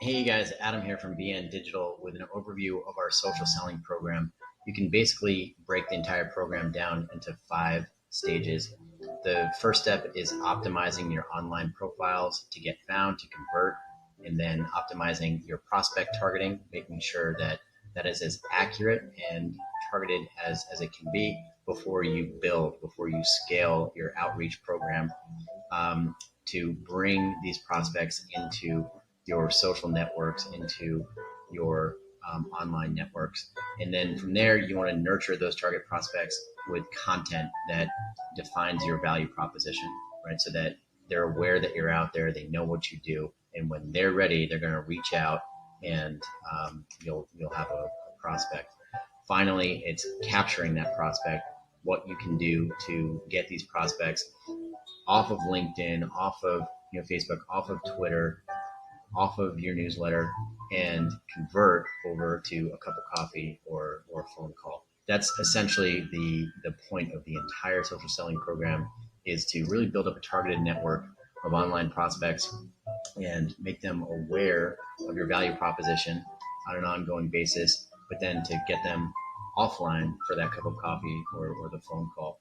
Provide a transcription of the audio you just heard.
Hey guys, Adam here from BN.Digital with an overview of our social selling program. You can basically break the entire program down into 5 stages. The first step is optimizing your online profiles to get found, to convert, and then optimizing your prospect targeting, making sure that that is as accurate and targeted as it can be before you scale your outreach program to bring these prospects into your social networks, into your online networks. And then from there, you want to nurture those target prospects with content that defines your value proposition, right? So that they're aware that you're out there, they know what you do, and when they're ready, they're going to reach out and you'll have a prospect. Finally, it's capturing that prospect, what you can do to get these prospects off of LinkedIn, off of Facebook, off of Twitter, off of your newsletter, and convert over to a cup of coffee or a phone call. That's essentially the point of the entire social selling program, is to really build up a targeted network of online prospects and make them aware of your value proposition on an ongoing basis, but then to get them offline for that cup of coffee or the phone call.